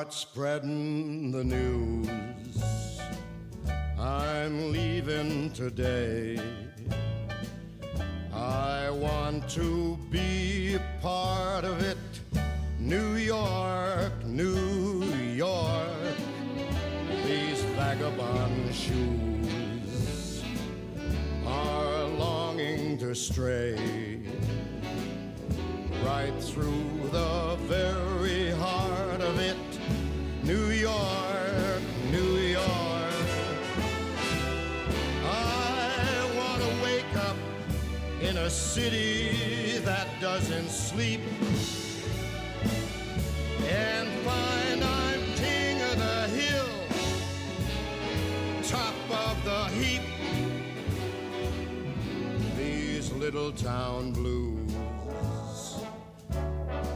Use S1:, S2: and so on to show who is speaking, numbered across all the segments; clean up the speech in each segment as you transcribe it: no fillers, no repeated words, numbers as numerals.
S1: start spreading the news. I'm leaving today. I want to be a part of it. New York, New York, these vagabond shoes are longing to stray right through the very heart of it. New York, New York. I want to wake up in a city that doesn't sleep and find I'm king of the hill, top of the heap. These little town blues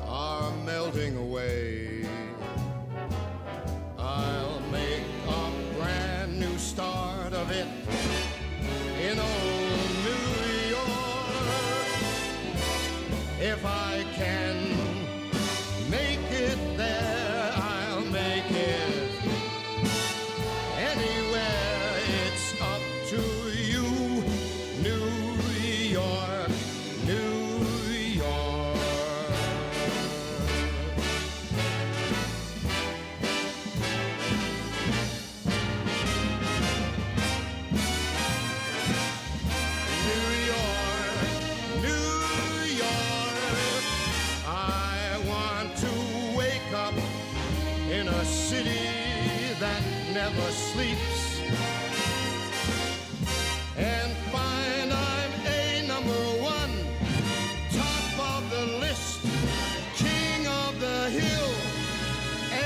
S1: are melting away. I'll make a brand new start of it in old New York. If I can make it there, I'll make it anywhere. It's up to you, New York, New York. New York, New York. I want to wake up in a city that never sleeps and find I'm a number one, top of the list, king of the hill, a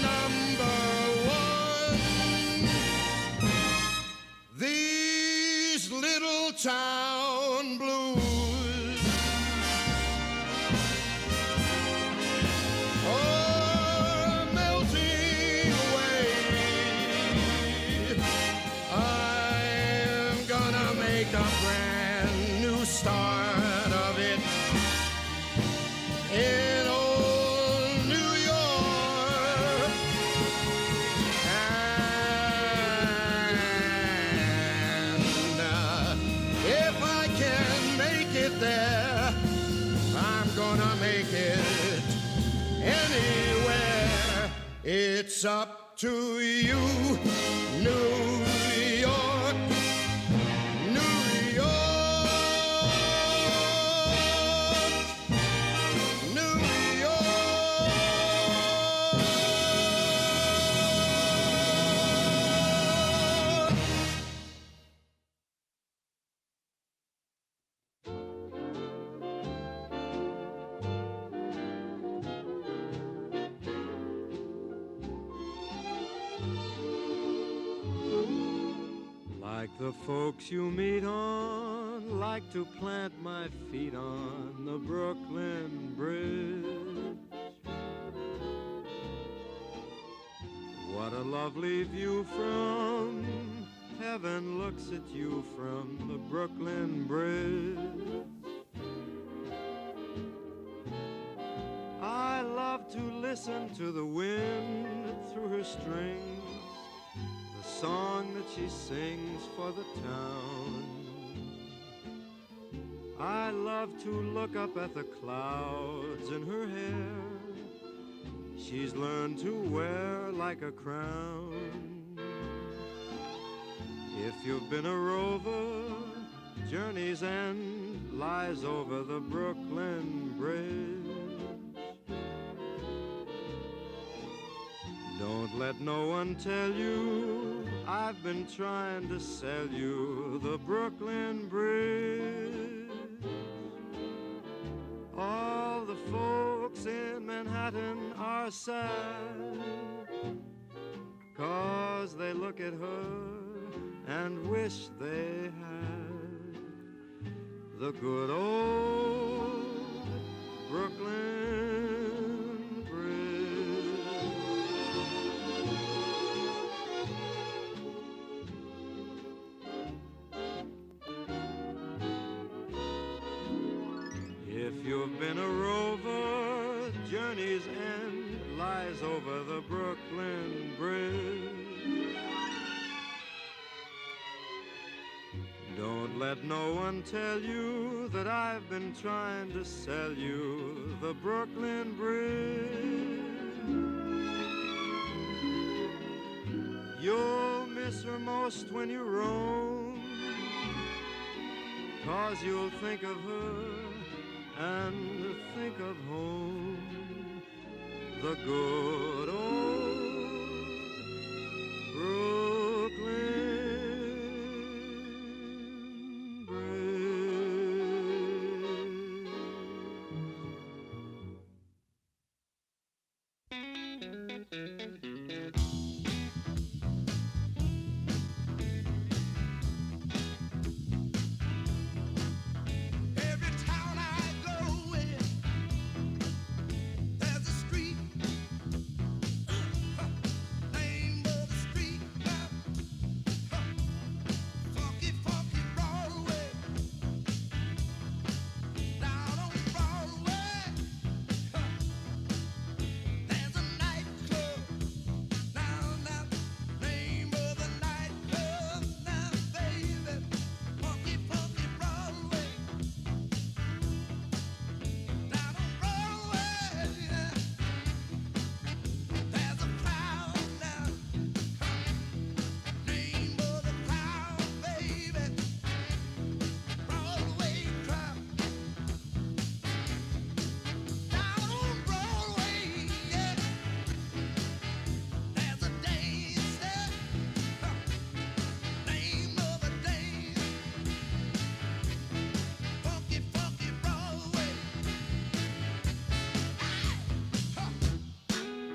S1: number one. These little town blues are melting away. I'm gonna make a brand new start of it in old New York. And if I can make it there, I'm gonna make it anywhere. It's up to you, New York, New York, New York.
S2: Like the folks you meet on, like to plant my feet on the Brooklyn Bridge. What a lovely view from heaven looks at you from the Brooklyn Bridge. I love to listen to the wind through her strings, the song that she sings for the town. I love to look up at the clouds in her hair. She's learned to wear like a crown. If you've been a rover, Journey's End lies over the Brooklyn Bridge. Don't let no one tell you I've been trying to sell you the Brooklyn Bridge. All the folks in Manhattan are sad, 'cause they look at her and wish they had the good old Brooklyn Bridge. If you've been a rover, Journey's End lies flies over the Brooklyn Bridge. Don't let no one tell you that I've been trying to sell you the Brooklyn Bridge. You'll miss her most when you roam, 'cause you'll think of her and think of home, the good old Brooklyn Bridge.
S1: Every town I go in, there's a street, name of the street, funky, funky Broadway, down on Broadway, there's a nightclub, now, name of the nightclub, now, baby, funky, funky Broadway. Down on Broadway, there's a crowd now. Name of the crowd, baby. Broadway crowd. Down on Broadway, yeah. There's a dance there. Name of the dance. Funky, funky Broadway.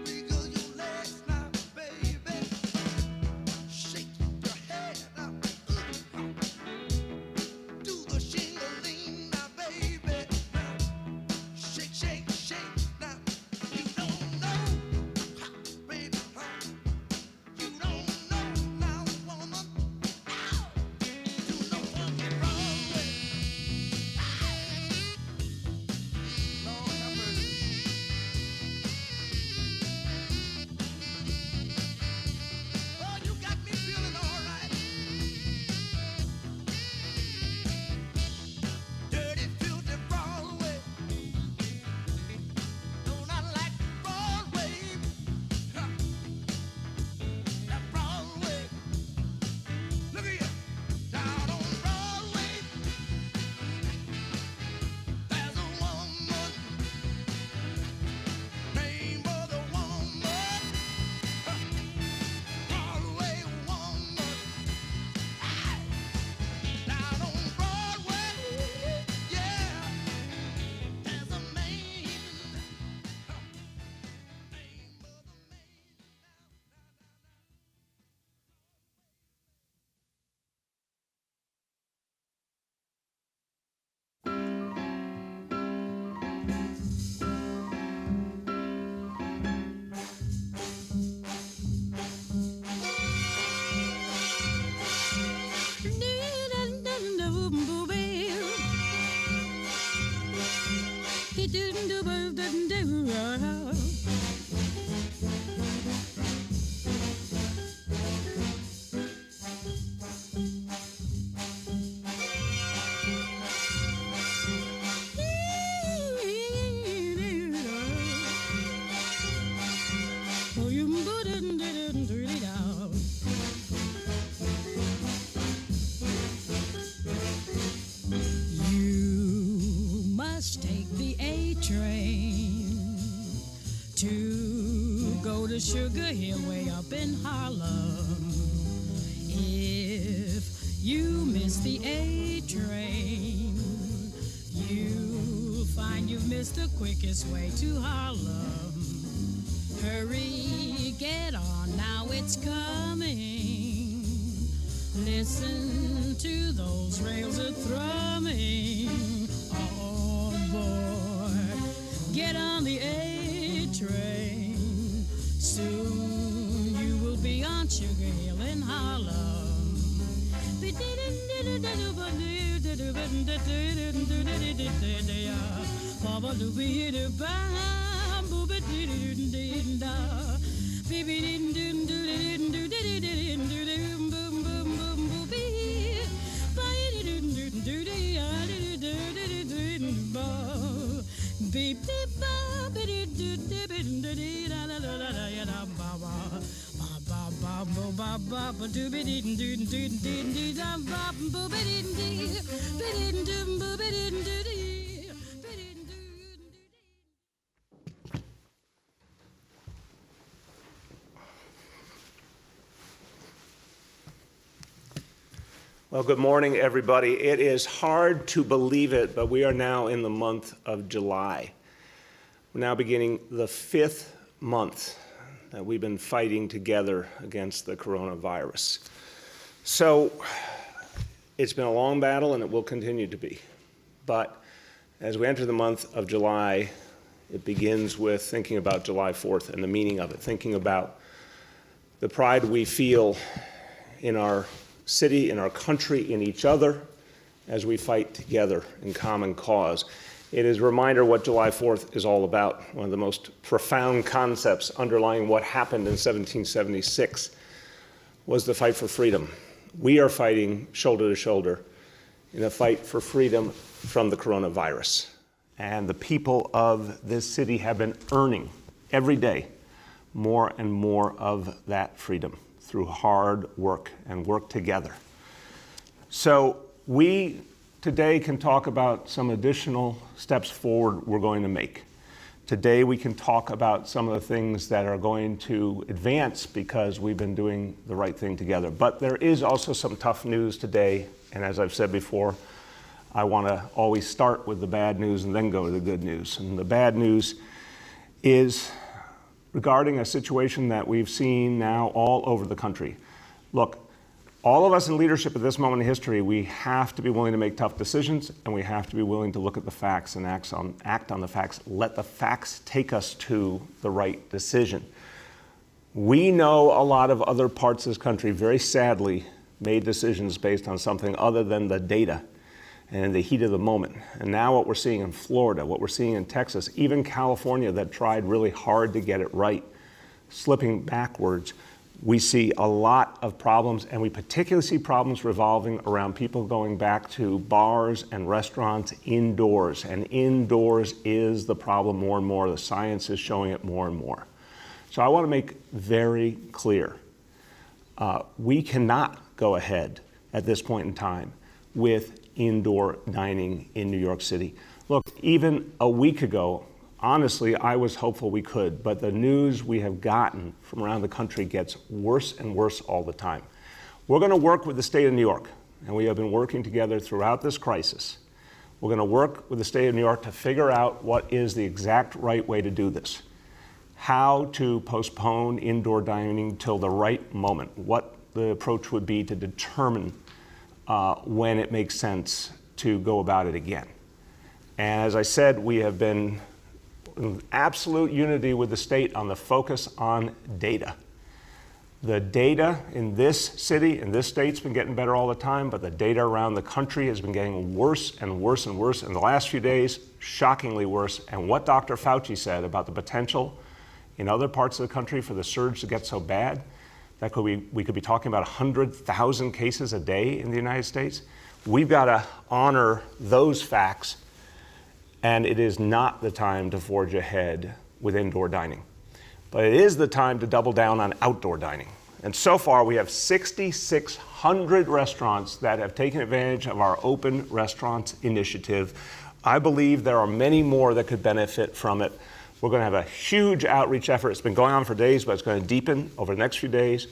S1: Wiggle your legs now, baby. Shake your head now. Do the shingling now, baby. Now, shake, shake, shake now. You don't know, baby, you don't know now, woman. You know funky Broadway. Lord have mercy. Oh, you got me feeling all right. Dirty, filthy Broadway. No, not like Broadway. That Broadway. Look at you. Down on Broadway. There's a woman. Name of the woman. Broadway woman. Down on Broadway, yeah, there's a man. Name of the man.
S3: You must take the A train to go to Sugar Hill way up in Harlem. If you miss the A train, you'll find you've missed the quickest way to Harlem. Hurry, get on, now it's coming. Listen to those rails a thrumming. On board, get on the A train. Soon you will be on Sugar Hill in Harlem.
S4: Well, good morning, everybody. It is hard to believe it, but we are now in the month of July. We're now beginning the 5th month that we've been fighting together against the coronavirus. So it's been a long battle, and it will continue to be. But as we enter the month of July, it begins with thinking about July 4th and the meaning of it, thinking about the pride we feel in our city, in our country, in each other, as we fight together in common cause. It is a reminder what July 4th is all about. One of the most profound concepts underlying what happened in 1776 was the fight for freedom. We are fighting shoulder to shoulder in a fight for freedom from the coronavirus. And the people of this city have been earning every day more and more of that freedom through hard work and work together. So we today can talk about some additional steps forward we're going to make. Today we can talk about some of the things that are going to advance because we've been doing the right thing together. But there is also some tough news today, and as I've said before, I want to always start with the bad news and then go to the good news. And the bad news is regarding a situation that we've seen now all over the country. Look, all of us in leadership at this moment in history, we have to be willing to make tough decisions, and we have to be willing to look at the facts and act on the facts. Let the facts take us to the right decision. We know a lot of other parts of this country, very sadly, made decisions based on something other than the data and the heat of the moment. And now what we're seeing in Florida, what we're seeing in Texas, even California that tried really hard to get it right, slipping backwards, we see a lot of problems, and we particularly see problems revolving around people going back to bars and restaurants indoors. And indoors is the problem more and more. The science is showing it more and more. So I want to make very clear, we cannot go ahead at this point in time with indoor dining in New York City. Look, even a week ago, honestly, I was hopeful we could, but the news we have gotten from around the country gets worse and worse all the time. We're going to work with the state of New York, and we have been working together throughout this crisis. We're going to work with the state of New York to figure out what is the exact right way to do this, how to postpone indoor dining till the right moment, what the approach would be to determine when it makes sense to go about it again. And as I said, we have been in absolute unity with the state on the focus on data. The data in this city, in this state's been getting better all the time, but the data around the country has been getting worse and worse and worse. In the last few days, shockingly worse. And what Dr. Fauci said about the potential in other parts of the country for the surge to get so bad, that we could be talking about 100,000 cases a day in the United States. We've got to honor those facts, and it is not the time to forge ahead with indoor dining. But it is the time to double down on outdoor dining. And so far, we have 6,600 restaurants that have taken advantage of our Open Restaurants initiative. I believe there are many more that could benefit from it. We're going to have a huge outreach effort. It's been going on for days, but it's going to deepen over the next few days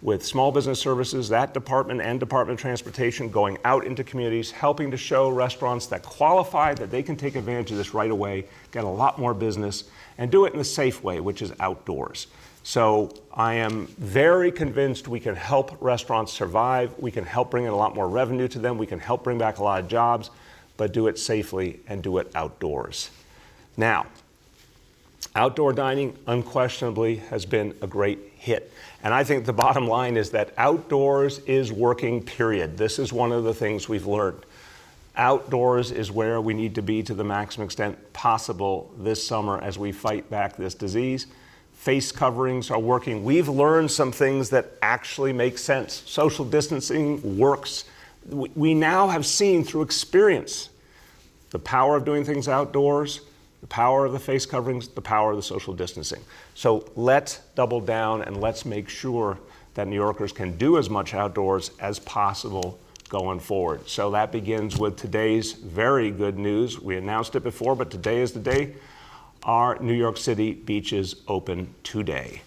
S4: with Small Business Services, that department, and Department of Transportation going out into communities, helping to show restaurants that qualify, that they can take advantage of this right away, get a lot more business, and do it in the safe way, which is outdoors. So I am very convinced we can help restaurants survive. We can help bring in a lot more revenue to them. We can help bring back a lot of jobs, but do it safely and do it outdoors. Now, outdoor dining unquestionably has been a great hit. And I think the bottom line is that outdoors is working, period. This is one of the things we've learned. Outdoors is where we need to be to the maximum extent possible this summer as we fight back this disease. Face coverings are working. We've learned some things that actually make sense. Social distancing works. We now have seen through experience the power of doing things outdoors, the power of the face coverings, the power of the social distancing. So let's double down and let's make sure that New Yorkers can do as much outdoors as possible going forward. So that begins with today's very good news. We announced it before, but today is the day. Our New York City beaches open today.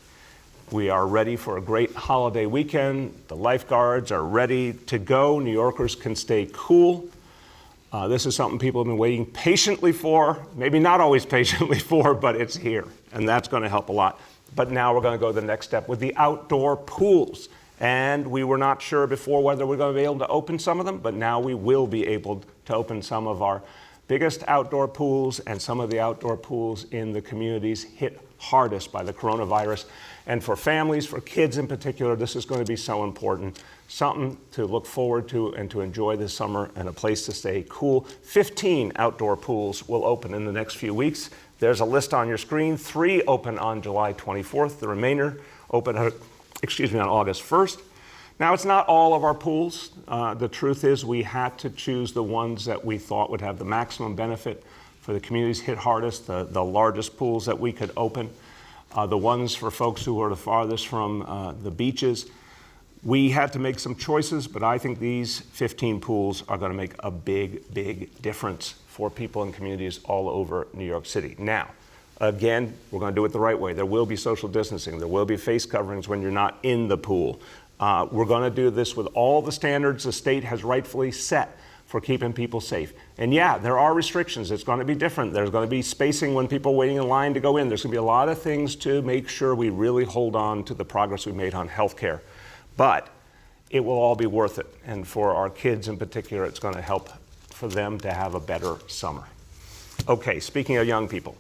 S4: We are ready for a great holiday weekend. The lifeguards are ready to go. New Yorkers can stay cool. This is something people have been waiting patiently for, maybe not always patiently for, but it's here, and that's going to help a lot. But now we're going to go to the next step with the outdoor pools. And we were not sure before whether we're going to be able to open some of them, but now we will be able to open some of our biggest outdoor pools and some of the outdoor pools in the communities hit hardest by the coronavirus. And for families, for kids in particular, this is going to be so important. Something to look forward to and to enjoy this summer and a place to stay cool. 15 outdoor pools will open in the next few weeks. There's a list on your screen. 3 open on July 24th. The remainder open on August 1st. Now, it's not all of our pools. The truth is we had to choose the ones that we thought would have the maximum benefit for the communities hit hardest, the largest pools that we could open, the ones for folks who are the farthest from the beaches. We had to make some choices, but I think these 15 pools are going to make a big, big difference for people in communities all over New York City. Now, again, we're going to do it the right way. There will be social distancing. There will be face coverings when you're not in the pool. We're going to do this with all the standards the state has rightfully set for keeping people safe. And yeah, there are restrictions. It's going to be different. There's going to be spacing when people are waiting in line to go in. There's going to be a lot of things to make sure we really hold on to the progress we've made on healthcare. But it will all be worth it. And for our kids in particular, it's going to help for them to have a better summer. Okay, speaking of young people,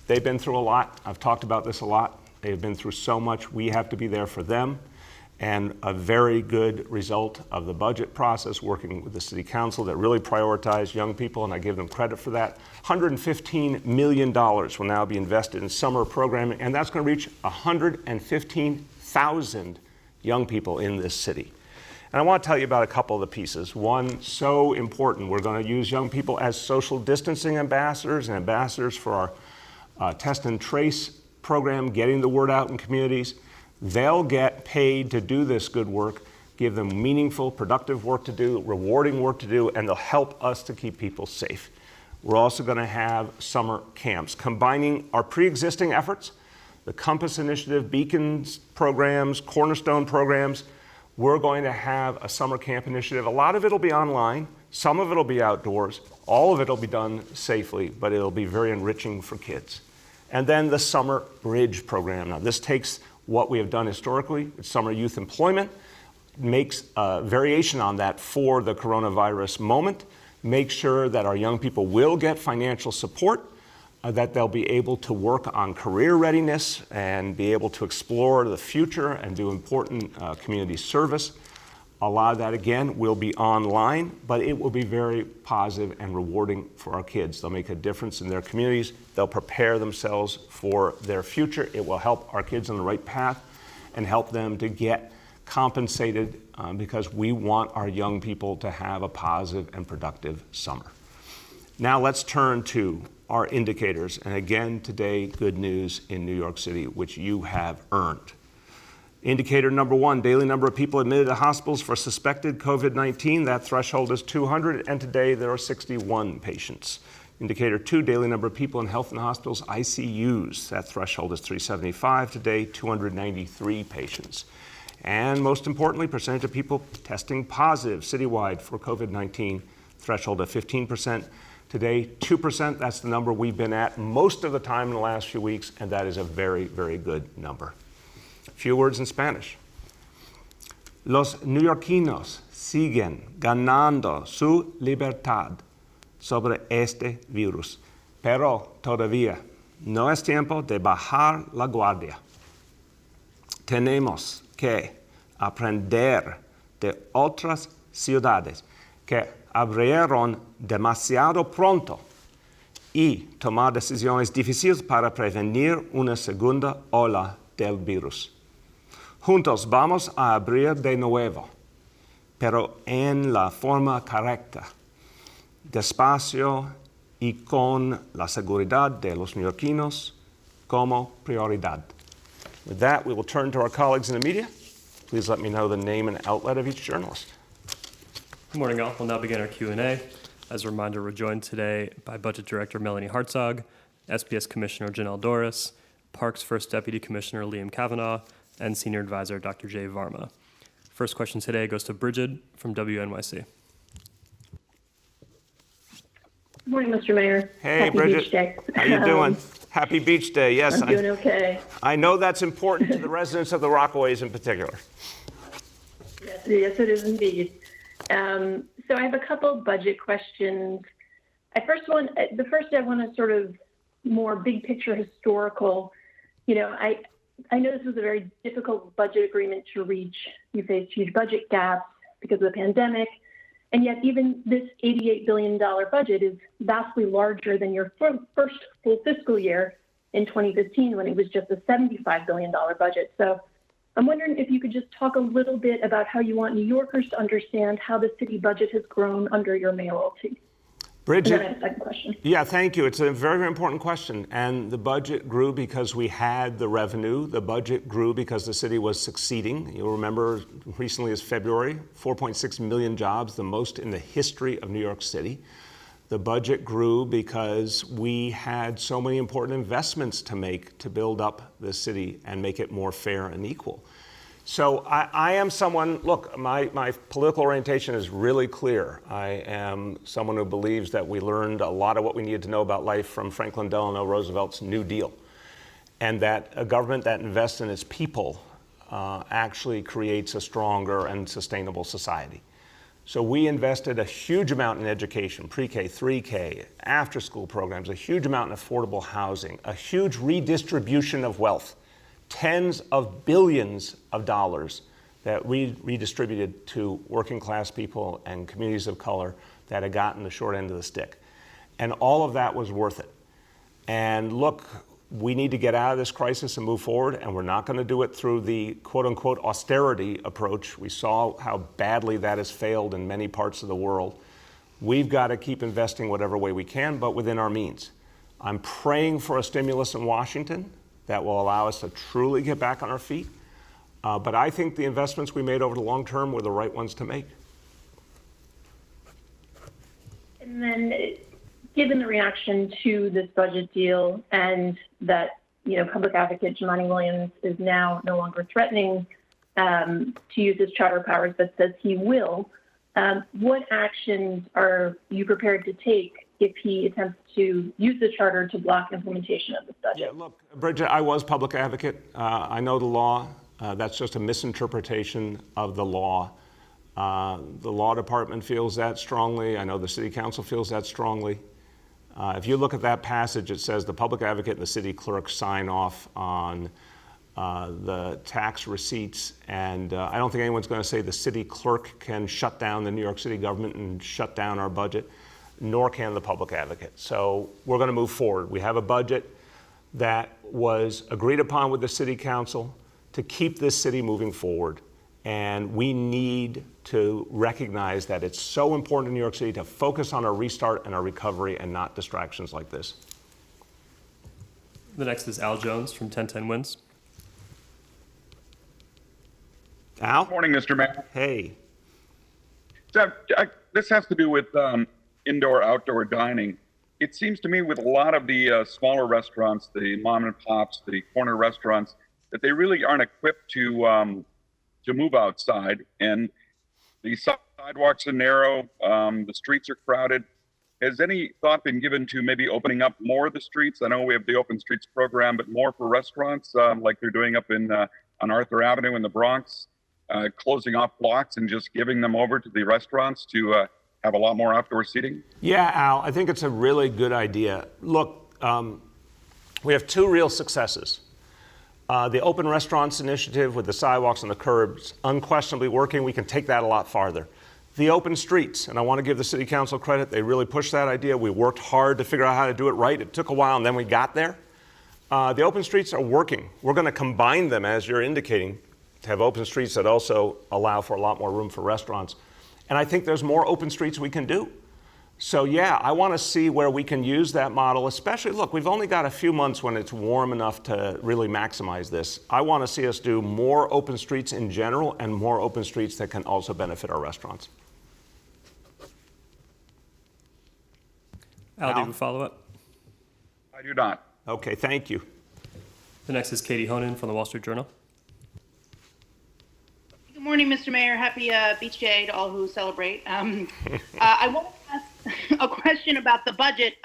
S4: they've been through a lot. I've talked about this a lot. They've been through so much. We have to be there for them. And a very good result of the budget process, working with the City Council that really prioritized young people, and I give them credit for that. $115 million will now be invested in summer programming, and that's going to reach 115,000 young people in this city. And I want to tell you about a couple of the pieces. One, so important, we're going to use young people as social distancing ambassadors and ambassadors for our test and trace program, getting the word out in communities. They'll get paid to do this good work, give them meaningful, productive work to do, rewarding work to do, and they'll help us to keep people safe. We're also going to have summer camps, combining our pre-existing efforts, the Compass Initiative, Beacons programs, Cornerstone programs. We're going to have a summer camp initiative. A lot of it will be online. Some of it will be outdoors. All of it will be done safely, but it'll be very enriching for kids. And then the Summer Bridge program. Now, this takes what we have done historically with summer youth employment, makes a variation on that for the coronavirus moment, make sure that our young people will get financial support, that they'll be able to work on career readiness and be able to explore the future and do important community service. A lot of that, again, will be online, but it will be very positive and rewarding for our kids. They'll make a difference in their communities. They'll prepare themselves for their future. It will help our kids on the right path and help them to get compensated because we want our young people to have a positive and productive summer. Now let's turn to our indicators. And again, today, good news in New York City, which you have earned. Indicator number 1, daily number of people admitted to hospitals for suspected COVID-19. That threshold is 200, and today there are 61 patients. Indicator 2, daily number of people in health and hospitals, ICUs. That threshold is 375. Today, 293 patients. And most importantly, percentage of people testing positive citywide for COVID-19, threshold of 15%. Today, 2%. That's the number we've been at most of the time in the last few weeks, and that is a very, very good number. A few words in Spanish. Los neoyorquinos siguen ganando su libertad sobre este virus, pero todavía no es tiempo de bajar la guardia. Tenemos que aprender de otras ciudades que abrieron demasiado pronto y tomar decisiones difíciles para prevenir una segunda ola del virus. Juntos vamos a abrir de nuevo, pero en la forma correcta, despacio y con la seguridad de los neoyorquinos como prioridad. With that, we will turn to our colleagues in the media. Please let me know the name and outlet of each journalist.
S5: Good morning, all. We'll now begin our Q&A. As a reminder, we're joined today by Budget Director Melanie Hartzog, SPS Commissioner Janelle Doris, Parks First Deputy Commissioner Liam Kavanaugh, and Senior Advisor Dr. Jay Varma. First question today goes to Bridget from WNYC.
S6: Good morning, Mr. Mayor.
S4: Hey,
S6: Happy
S4: Bridget.
S6: Beach Day.
S4: How you doing? Happy Beach Day. Yes,
S6: I'm doing okay.
S4: I know that's important to the residents of the Rockaways in particular.
S6: Yes, it is indeed. So I have a couple budget questions. The first I want to sort of more big picture historical. You know, I know this was a very difficult budget agreement to reach. You faced huge budget gaps because of the pandemic. And yet even this $88 billion budget is vastly larger than your first full fiscal year in 2015 when it was just a $75 billion budget. So I'm wondering if you could just talk a little bit about how you want New Yorkers to understand how the city budget has grown under your mayoralty.
S4: Bridget,
S6: And then I have a second question.
S4: Yeah, thank you. It's a very, very important question. And the budget grew because we had the revenue. The budget grew because the city was succeeding. You'll remember recently as February, 4.6 million jobs, the most in the history of New York City. The budget grew because we had so many important investments to make to build up the city and make it more fair and equal. So I am someone, look, my political orientation is really clear. I am someone who believes that we learned a lot of what we needed to know about life from Franklin Delano Roosevelt's New Deal, and that a government that invests in its people actually creates a stronger and sustainable society. So we invested a huge amount in education, pre-K, 3K, after-school programs, a huge amount in affordable housing, a huge redistribution of wealth. Tens of billions of dollars that we redistributed to working class people and communities of color that had gotten the short end of the stick. And all of that was worth it. And look, we need to get out of this crisis and move forward, and we're not going to do it through the quote-unquote austerity approach. We saw how badly that has failed in many parts of the world. We've got to keep investing whatever way we can, but within our means. I'm praying for a stimulus in Washington that will allow us to truly get back on our feet. But I think the investments we made over the long term were the right ones to make.
S6: And then, given the reaction to this budget deal and that, you know, Public Advocate Jumaane Williams is now no longer threatening to use his charter powers, but says he will, what actions are you prepared to take if he attempts to use the charter to block implementation of this budget?
S4: Yeah, look, Bridget, I was public advocate. I know the law. That's just a misinterpretation of the law. The law department feels that strongly. I know the city council feels that strongly. If you look at that passage, it says the public advocate and the city clerk sign off on the tax receipts. And I don't think anyone's going to say the city clerk can shut down the New York City government and shut down our budget, nor can the public advocate. So we're going to move forward. We have a budget that was agreed upon with the city council to keep this city moving forward. And we need to recognize that it's so important in New York City to focus on our restart and our recovery and not distractions like this.
S5: The next is Al Jones from 1010 Wins.
S4: Al?
S7: Good morning, Mr. Mayor.
S4: Hey.
S7: So, this has to do with indoor-outdoor dining. It seems to me with a lot of the smaller restaurants, the mom and pops, the corner restaurants, that they really aren't equipped to move outside. And the sidewalks are narrow, the streets are crowded. Has any thought been given to maybe opening up more of the streets? I know we have the Open Streets program, but more for restaurants, like they're doing up in on Arthur Avenue in the Bronx, closing off blocks and just giving them over to the restaurants to have a lot more outdoor seating?
S4: Yeah, Al, I think it's a really good idea. Look, we have two real successes. The Open Restaurants Initiative with the sidewalks and the curbs, unquestionably working. We can take that a lot farther. The open streets, and I want to give the city council credit. They really pushed that idea. We worked hard to figure out how to do it right. It took a while, and then we got there. The open streets are working. We're going to combine them, as you're indicating, to have open streets that also allow for a lot more room for restaurants. And I think there's more open streets we can do. So yeah, I want to see where we can use that model, especially, look, we've only got a few months when it's warm enough to really maximize this. I want to see us do more open streets in general and more open streets that can also benefit our restaurants.
S5: Al, do you have a follow-up?
S7: I do not.
S4: Okay, thank you.
S5: The next is Katie Honan from the Wall Street Journal.
S8: Good morning, Mr. Mayor. Happy Beach Day to all who celebrate. I want to ask a question about the budget.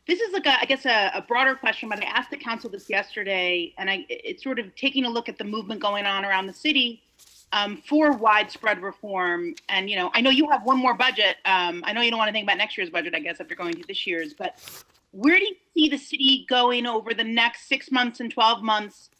S8: This is like, I guess, a broader question, but I asked the council this yesterday, and it's sort of taking a look at the movement going on around the city for widespread reform. And, you know, I know you have one more budget. I know you don't want to think about next year's budget, I guess, after going through this year's, but where do you see the city going over the next 6 months and 12 months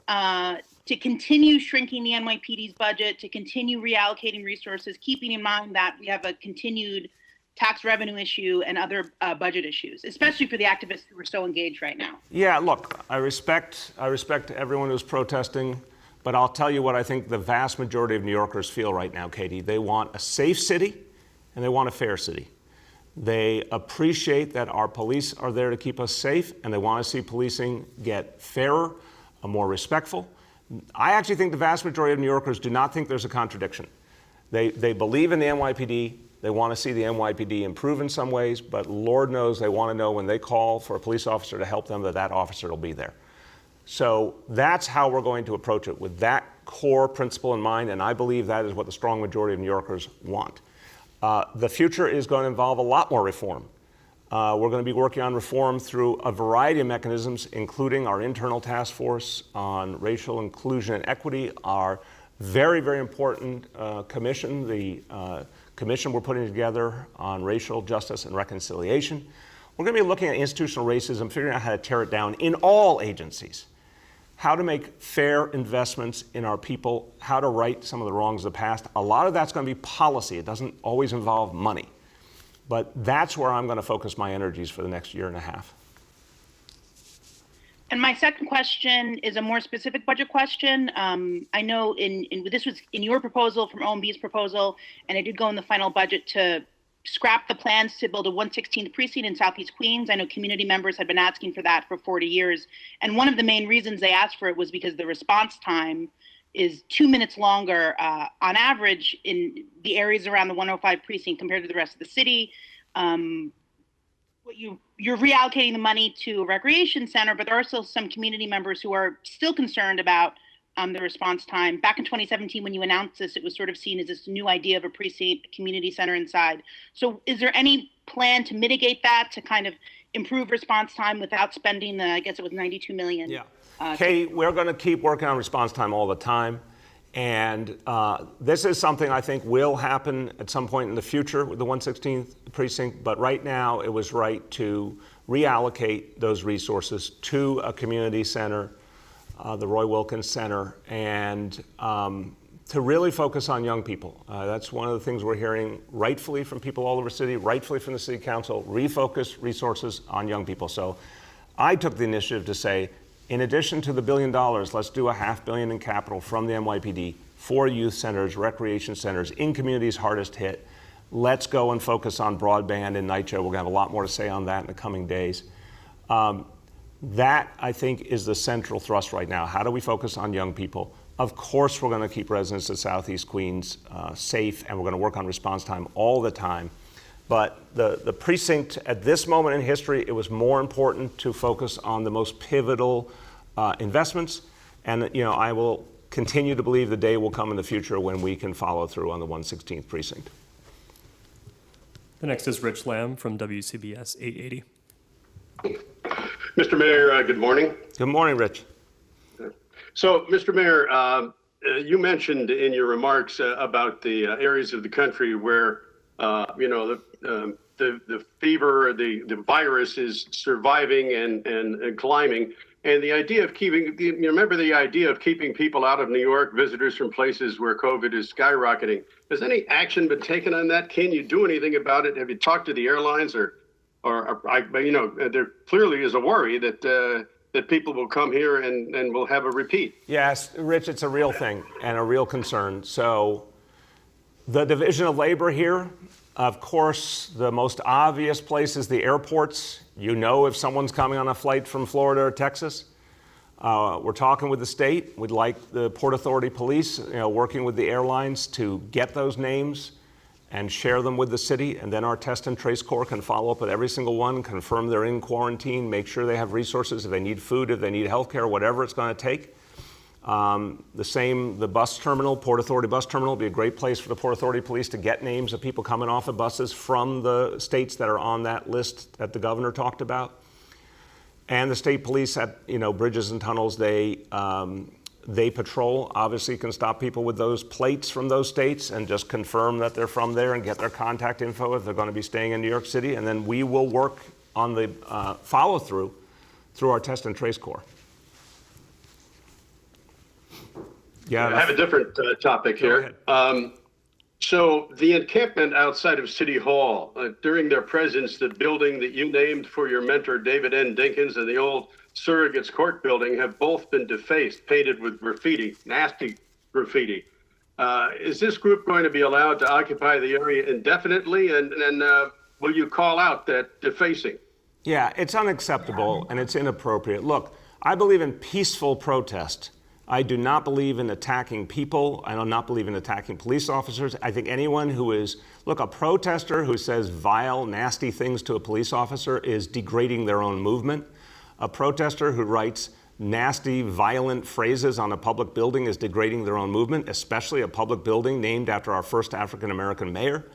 S8: to continue shrinking the NYPD's budget, to continue reallocating resources, keeping in mind that we have a continued tax revenue issue and other budget issues, especially for the activists who are so engaged right now?
S4: Yeah, look, I respect everyone who's protesting, but I'll tell you what I think the vast majority of New Yorkers feel right now, Katie. They want a safe city and they want a fair city. They appreciate that our police are there to keep us safe, and they want to see policing get fairer, more respectful. I actually think the vast majority of New Yorkers do not think there's a contradiction. They believe in the NYPD. They want to see the NYPD improve in some ways, but Lord knows they want to know when they call for a police officer to help them that officer will be there. So that's how we're going to approach it, with that core principle in mind, and I believe that is what the strong majority of New Yorkers want. The future is going to involve a lot more reform. We're going to be working on reform through a variety of mechanisms, including our internal task force on racial inclusion and equity, our very, very important commission, the commission we're putting together on racial justice and reconciliation. We're going to be looking at institutional racism, figuring out how to tear it down in all agencies, how to make fair investments in our people, how to right some of the wrongs of the past. A lot of that's going to be policy. It doesn't always involve money. But that's where I'm going to focus my energies for the next year and a half.
S8: And my second question is a more specific budget question. I know this was in your proposal from OMB's proposal, and it did go in the final budget to scrap the plans to build a 116th precinct in Southeast Queens. I know community members had been asking for that for 40 years. And one of the main reasons they asked for it was because the response time is 2 minutes longer on average in the areas around the 105 precinct compared to the rest of the city. You're reallocating the money to a recreation center, but there are still some community members who are still concerned about the response time. Back in 2017, when you announced this, it was sort of seen as this new idea of a precinct, a community center inside. So is there any plan to mitigate that, to kind of improve response time without spending I guess it was $92 million?
S4: Yeah. Katie, we're going to keep working on response time all the time. And this is something I think will happen at some point in the future with the 116th precinct. But right now, it was right to reallocate those resources to a community center, the Roy Wilkins Center, and to really focus on young people. That's one of the things we're hearing rightfully from people all over the city, rightfully from the city council, refocus resources on young people. So I took the initiative to say, in addition to the $1 billion, let's do $500 million in capital from the NYPD for youth centers, recreation centers, in communities hardest hit. Let's go and focus on broadband and NYCHA. We're going to have a lot more to say on that in the coming days. That, I think, is the central thrust right now. How do we focus on young people? Of course, we're going to keep residents of Southeast Queens safe, and we're going to work on response time all the time. But the precinct, at this moment in history, it was more important to focus on the most pivotal investments. And I will continue to believe the day will come in the future when we can follow through on the 116th precinct.
S5: The next is Rich Lamb from WCBS 880.
S9: Mr. Mayor, good morning.
S4: Good morning, Rich.
S9: So, Mr. Mayor, you mentioned in your remarks about the areas of the country where the fever, the virus is surviving and climbing. And the idea of you remember the idea of keeping people out of New York, visitors from places where COVID is skyrocketing. Has any action been taken on that? Can you do anything about it? Have you talked to the airlines there clearly is a worry that people will come here and will have a repeat.
S4: Yes, Rich, it's a real thing and a real concern. So the division of labor here, of course, the most obvious place is the airports. You know if someone's coming on a flight from Florida or Texas. We're talking with the state. We'd like the Port Authority police, working with the airlines to get those names and share them with the city. And then our test and trace corps can follow up with every single one, confirm they're in quarantine, make sure they have resources if they need food, if they need healthcare, whatever it's going to take. The bus terminal, Port Authority bus terminal, would be a great place for the Port Authority police to get names of people coming off of buses from the states that are on that list that the governor talked about. And the state police at bridges and tunnels, they patrol. Obviously, can stop people with those plates from those states and just confirm that they're from there and get their contact info if they're going to be staying in New York City. And then we will work on the follow through our test and trace corps. Yeah,
S9: I have a different topic here. So the encampment outside of City Hall, during their presence, the building that you named for your mentor, David N. Dinkins, and the old Surrogates Court building have both been defaced, painted with graffiti, nasty graffiti. Is this group going to be allowed to occupy the area indefinitely? And will you call out that defacing?
S4: Yeah, it's unacceptable and it's inappropriate. Look, I believe in peaceful protest. I do not believe in attacking people. I do not believe in attacking police officers. I think anyone who is, a protester who says vile, nasty things to a police officer is degrading their own movement. A protester who writes nasty, violent phrases on a public building is degrading their own movement, especially a public building named after our first African-American mayor.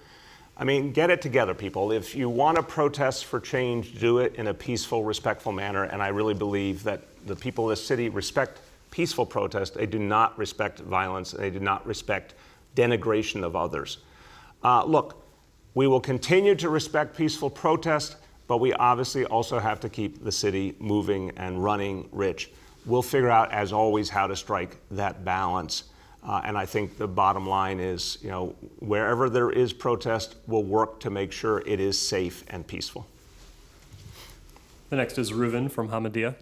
S4: I mean, get it together, people. If you want to protest for change, do it in a peaceful, respectful manner. And I really believe that the people of this city respect peaceful protest. They do not respect violence. They do not respect denigration of others. We will continue to respect peaceful protest, but we obviously also have to keep the city moving and running, Rich. We'll figure out, as always, how to strike that balance. And I think the bottom line is, wherever there is protest, we'll work to make sure it is safe and peaceful.
S5: The next is Reuven from Hamadia.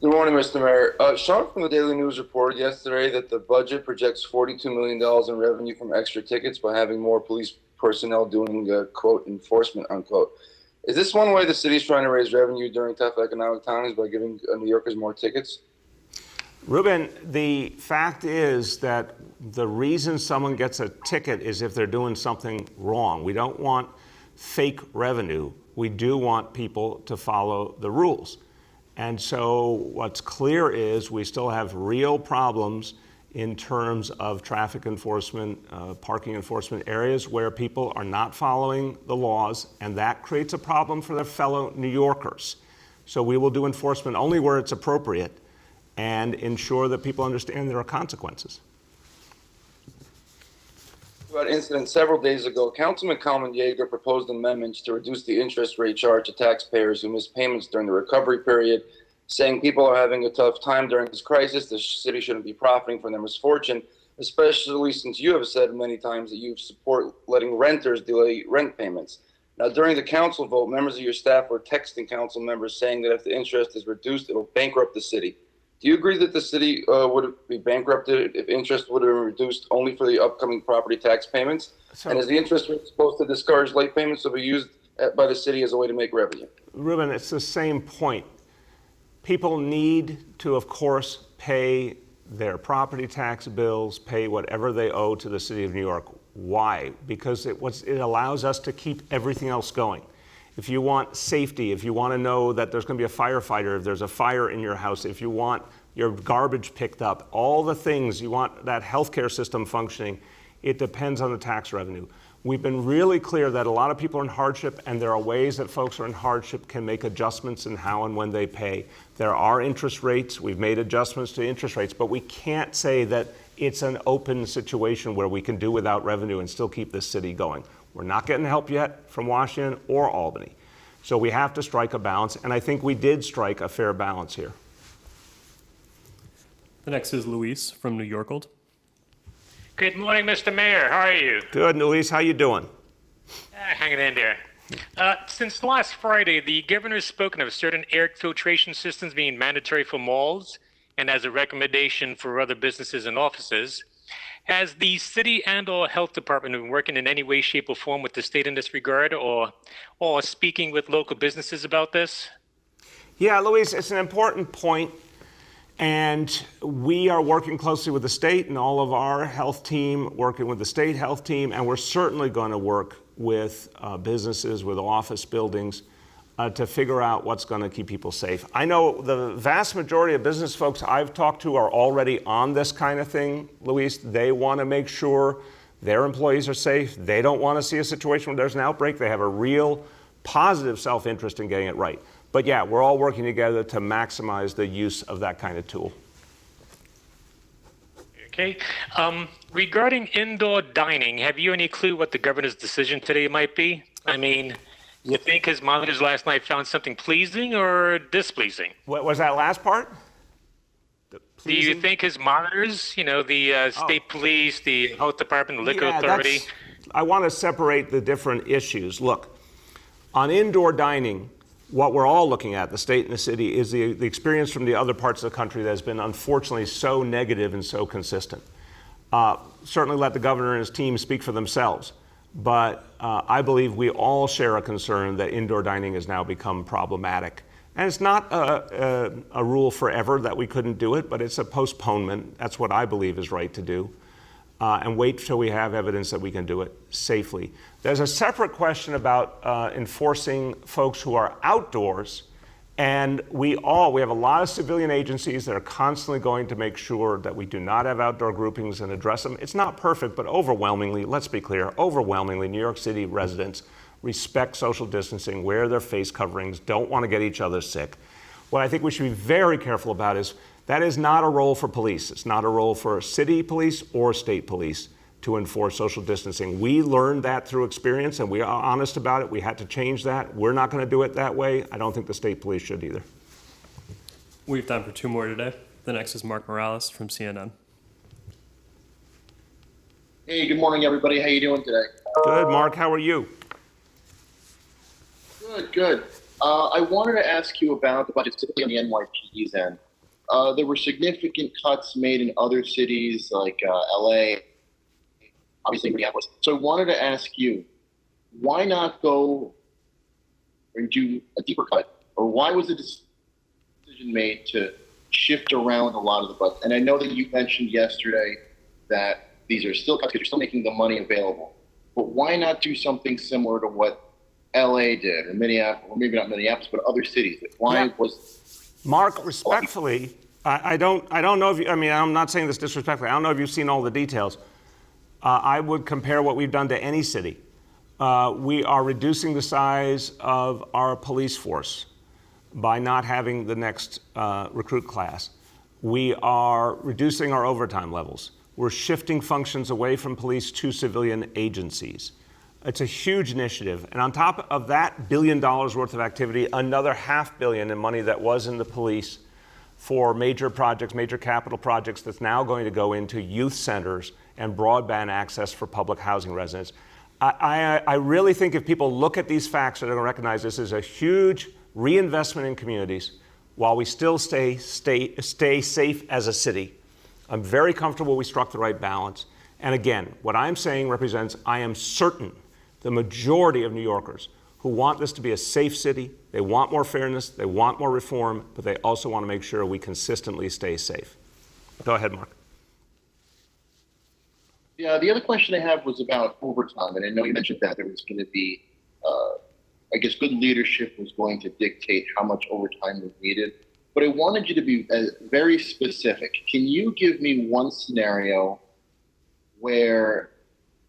S10: Good morning, Mr. Mayor. Sean from the Daily News reported yesterday that the budget projects $42 million in revenue from extra tickets by having more police personnel doing, quote, enforcement, unquote. Is this one way the city's trying to raise revenue during tough economic times by giving New Yorkers more tickets?
S4: Reuben, the fact is that the reason someone gets a ticket is if they're doing something wrong. We don't want fake revenue. We do want people to follow the rules. And so what's clear is we still have real problems in terms of traffic enforcement, parking enforcement areas where people are not following the laws, and that creates a problem for their fellow New Yorkers. So we will do enforcement only where it's appropriate and ensure that people understand there are consequences.
S10: About an incident several days ago, Councilman Kalman Yeager proposed amendments to reduce the interest rate charged to taxpayers who miss payments during the recovery period, saying people are having a tough time during this crisis. The city shouldn't be profiting from their misfortune, especially since you have said many times that you support letting renters delay rent payments. Now, during the council vote, members of your staff were texting council members saying that if the interest is reduced, it'll bankrupt the city. Do you agree that the city would be bankrupted if interest would have been reduced only for the upcoming property tax payments? And is the interest rate supposed to discourage late payments to be used by the city as a way to make revenue?
S4: Reuben, it's the same point. People need to, of course, pay their property tax bills, pay whatever they owe to the city of New York. Why? Because it allows us to keep everything else going. If you want safety, if you want to know that there's going to be a firefighter, if there's a fire in your house, if you want your garbage picked up, all the things, you want that healthcare system functioning, it depends on the tax revenue. We've been really clear that a lot of people are in hardship, and there are ways that folks who are in hardship can make adjustments in how and when they pay. There are interest rates. We've made adjustments to interest rates, but we can't say that it's an open situation where we can do without revenue and still keep this city going. We're not getting help yet from Washington or Albany. So we have to strike a balance, and I think we did strike a fair balance here.
S5: The next is Luis from New York.
S11: Good morning, Mr. Mayor. How are you?
S4: Good, Luis. How you doing?
S11: Hanging in there. Since last Friday, the governor has spoken of certain air filtration systems being mandatory for malls and as a recommendation for other businesses and offices. Has the city and/or health department been working in any way, shape, or form with the state in this regard, or speaking with local businesses about this?
S4: Yeah, Luis, it's an important point, and we are working closely with the state and all of our health team, working with the state health team, and we're certainly going to work with businesses, with office buildings, to figure out what's going to keep people safe. I know the vast majority of business folks I've talked to are already on this kind of thing, Luis. They want to make sure their employees are safe. They don't want to see a situation where there's an outbreak. They have a real positive self-interest in getting it right. But yeah, we're all working together to maximize the use of that kind of tool.
S11: Okay. Regarding indoor dining, have you any clue what the governor's decision today might be? I mean, you think his monitors last night found something pleasing or displeasing?
S4: What was that last part?
S11: Do you think his monitors, the state police, the health department, the liquor authority?
S4: I want to separate the different issues. Look, on indoor dining, what we're all looking at, the state and the city, is the experience from the other parts of the country that has been unfortunately so negative and so consistent. Certainly let the governor and his team speak for themselves. But I believe we all share a concern that indoor dining has now become problematic. And it's not a rule forever that we couldn't do it, but it's a postponement. That's what I believe is right to do. And wait till we have evidence that we can do it safely. There's a separate question about enforcing folks who are outdoors. And we have a lot of civilian agencies that are constantly going to make sure that we do not have outdoor groupings and address them. It's not perfect, but overwhelmingly, let's be clear, overwhelmingly, New York City residents respect social distancing, wear their face coverings, don't want to get each other sick. What I think we should be very careful about is that is not a role for police. It's not a role for city police or state police to enforce social distancing. We learned that through experience, and we are honest about it. We had to change that. We're not going to do it that way. I don't think the state police should either.
S5: We have time for two more today. The next is Mark Morales from CNN.
S12: Hey, good morning, everybody. How you doing today?
S4: Good, Mark. How are you?
S12: Good. I wanted to ask you about the budget, specifically on the NYPD's end. There were significant cuts made in other cities like LA, obviously Minneapolis. So I wanted to ask you, why not go and do a deeper cut? Or why was the decision made to shift around a lot of the budget? And I know that you mentioned yesterday that these are still cuts because you're still making the money available. But why not do something similar to what LA did, or Minneapolis, or maybe not Minneapolis, but other cities? Why was
S4: Mark, respectfully, I don't know if you, I'm not saying this disrespectfully. I don't know if you've seen all the details. I would compare what we've done to any city. We are reducing the size of our police force by not having the next recruit class. We are reducing our overtime levels. We're shifting functions away from police to civilian agencies. It's a huge initiative. And on top of that $1 billion worth of activity, another $500 million in money that was in the police for major projects, major capital projects that's now going to go into youth centers and broadband access for public housing residents. I really think if people look at these facts, they're going to recognize this is a huge reinvestment in communities while we still stay safe as a city. I'm very comfortable we struck the right balance. And again, what I'm saying represents, I am certain, the majority of New Yorkers who want this to be a safe city. They want more fairness, they want more reform, but they also want to make sure we consistently stay safe. Go ahead, Mark.
S12: Yeah, the other question I have was about overtime, and I know you mentioned that there was going to be, good leadership was going to dictate how much overtime was needed. But I wanted you to be very specific. Can you give me one scenario where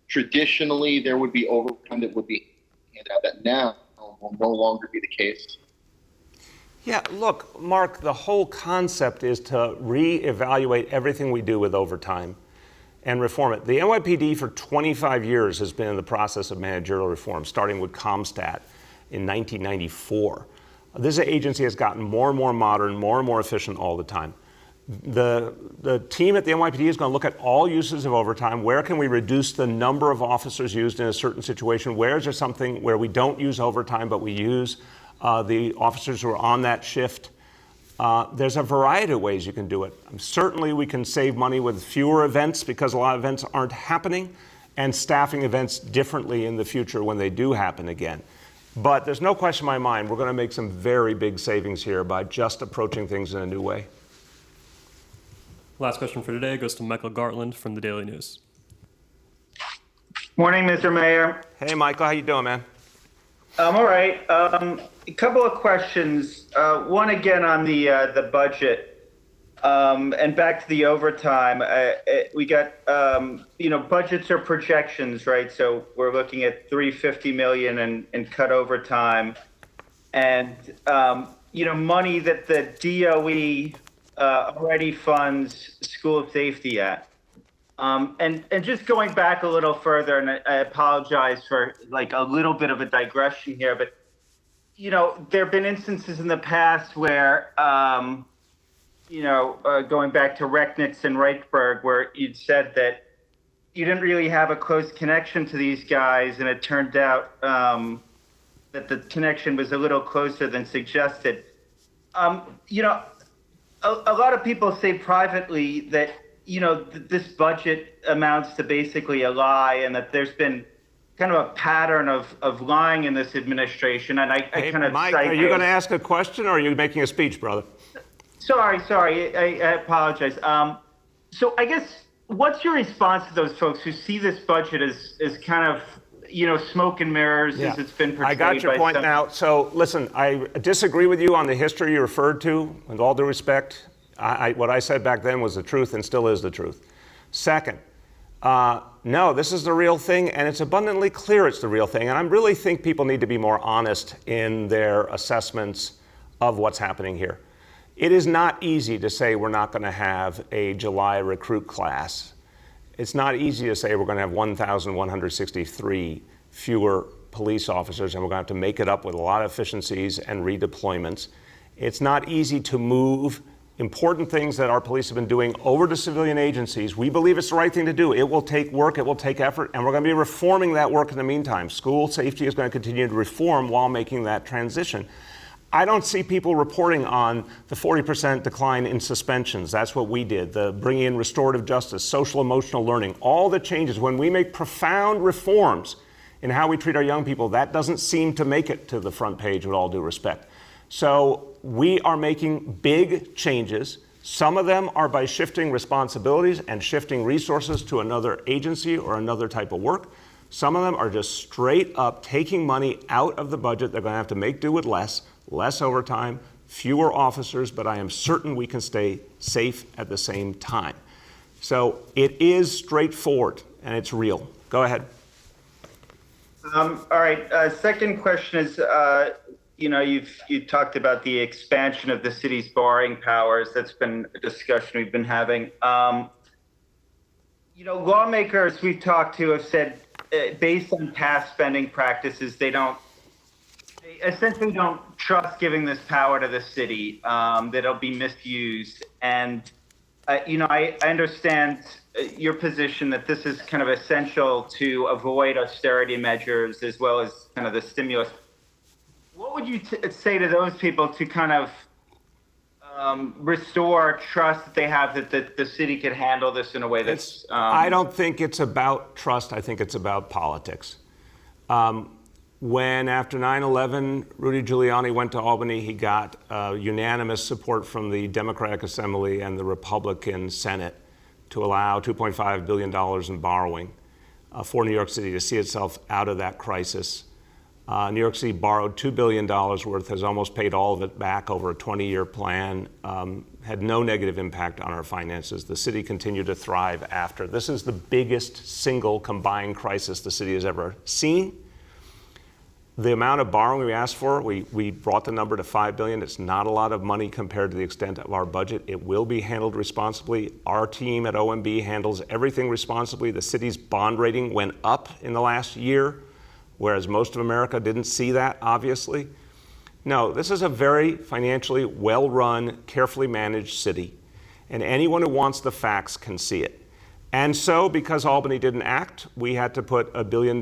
S12: traditionally there would be overtime that would be handed out that now will no longer be the case?
S4: Yeah, look, Mark, the whole concept is to reevaluate everything we do with overtime and reform it. The NYPD for 25 years has been in the process of managerial reform, starting with CompStat. in 1994. This agency has gotten more and more modern, more and more efficient all the time. The team at the NYPD is going to look at all uses of overtime. Where can we reduce the number of officers used in a certain situation? Where is there something where we don't use overtime, but we use the officers who are on that shift? There's a variety of ways you can do it. Certainly we can save money with fewer events because a lot of events aren't happening, and staffing events differently in the future when they do happen again. But there's no question in my mind we're going to make some very big savings here by just approaching things in a new way.
S5: Last question for today goes to Michael Gartland from the Daily News.
S13: Morning, Mr. Mayor.
S4: Hey, Michael, how you doing, man?
S13: I'm all right. A couple of questions. One again on the budget, and back to the overtime. We got budgets or projections, right? So we're looking at $350 million in cut overtime, and money that the DOE already funds school safety at. And just going back a little further, and I apologize for like a little bit of a digression here, but there have been instances in the past where, going back to Recknitz and Reichberg, where you'd said that you didn't really have a close connection to these guys, and it turned out that the connection was a little closer than suggested. A lot of people say privately that, this budget amounts to basically a lie, and that there's been kind of a pattern of lying in this administration. And I kind of
S4: Mike, are you going to ask a question, or are you making a speech, brother?
S13: Sorry, I apologize. So I guess, what's your response to those folks who see this budget as kind of, smoke and mirrors as it's been portrayed?
S4: I got your point now. So listen, I disagree with you on the history you referred to, with all due respect. What I said back then was the truth and still is the truth. Second, no, this is the real thing, and it's abundantly clear it's the real thing. And I really think people need to be more honest in their assessments of what's happening here. It is not easy to say we're not going to have a July recruit class. It's not easy to say we're going to have 1,163 fewer police officers, and we're going to have to make it up with a lot of efficiencies and redeployments. It's not easy to move important things that our police have been doing over to civilian agencies. We believe it's the right thing to do. It will take work, it will take effort, and we're going to be reforming that work in the meantime. School safety is going to continue to reform while making that transition. I don't see people reporting on the 40% decline in suspensions. That's what we did. The bringing in restorative justice, social emotional learning, all the changes. When we make profound reforms in how we treat our young people, that doesn't seem to make it to the front page, with all due respect. So we are making big changes. Some of them are by shifting responsibilities and shifting resources to another agency or another type of work. Some of them are just straight up taking money out of the budget. They're going to have to make do with less overtime, fewer officers, but I am certain we can stay safe at the same time. So it is straightforward and it's real. Go ahead.
S13: All right. Second question is, you talked about the expansion of the city's borrowing powers. That's been a discussion we've been having. Lawmakers we've talked to have said, based on past spending practices, they essentially don't trust giving this power to the city, that it'll be misused. And, I understand your position that this is kind of essential to avoid austerity measures as well as kind of the stimulus. What would you say to those people to kind of restore trust that they have that the city can handle this in a way that's...
S4: I don't think it's about trust. I think it's about politics. When after 9/11, Rudy Giuliani went to Albany, he got unanimous support from the Democratic Assembly and the Republican Senate to allow $2.5 billion in borrowing for New York City to see itself out of that crisis. New York City borrowed $2 billion worth, has almost paid all of it back over a 20-year plan, had no negative impact on our finances. The city continued to thrive after. This is the biggest single combined crisis the city has ever seen. The amount of borrowing we asked for, we brought the number to $5 billion. It's not a lot of money compared to the extent of our budget. It will be handled responsibly. Our team at OMB handles everything responsibly. The city's bond rating went up in the last year. whereas most of America didn't see that, obviously. No, this is a very financially well-run, carefully managed city, and anyone who wants the facts can see it. And so, because Albany didn't act, we had to put $1 billion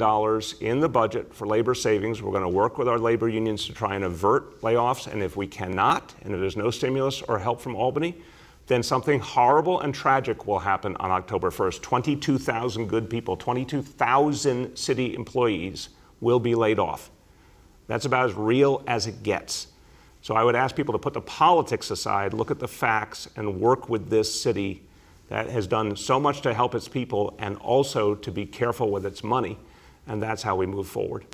S4: in the budget for labor savings. We're going to work with our labor unions to try and avert layoffs, and if we cannot, and if there's no stimulus or help from Albany, then something horrible and tragic will happen on October 1st. 22,000 good people, 22,000 city employees will be laid off. That's about as real as it gets. So I would ask people to put the politics aside, look at the facts, and work with this city that has done so much to help its people and also to be careful with its money, and that's how we move forward.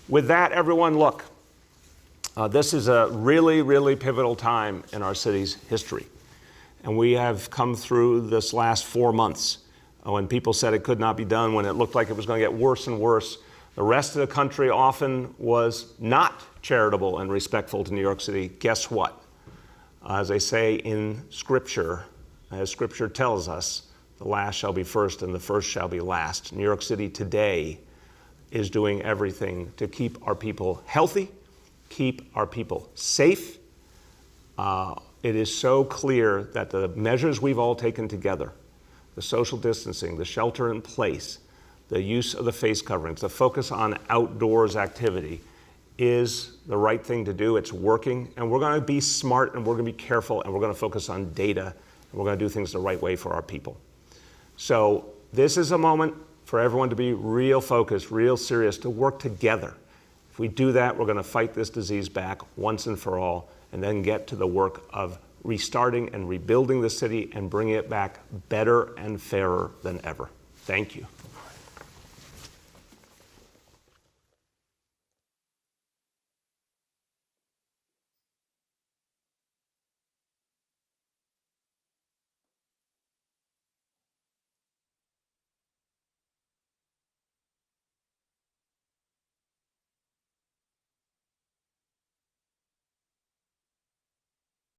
S4: With that, everyone, look, this is a really, really pivotal time in our city's history. And we have come through this last 4 months when people said it could not be done, when it looked like it was going to get worse and worse. The rest of the country often was not charitable and respectful to New York City. Guess what? As they say in Scripture, as Scripture tells us, the last shall be first and the first shall be last. New York City today is doing everything to keep our people healthy, keep our people safe. It is so clear that the measures we've all taken together, the social distancing, the shelter in place, the use of the face coverings, the focus on outdoors activity is the right thing to do. It's working, and we're going to be smart, and we're going to be careful, and we're going to focus on data, and we're going to do things the right way for our people. So this is a moment for everyone to be real focused, real serious, to work together. If we do that, we're going to fight this disease back once and for all, and then get to the work of restarting and rebuilding the city and bringing it back better and fairer than ever. Thank you.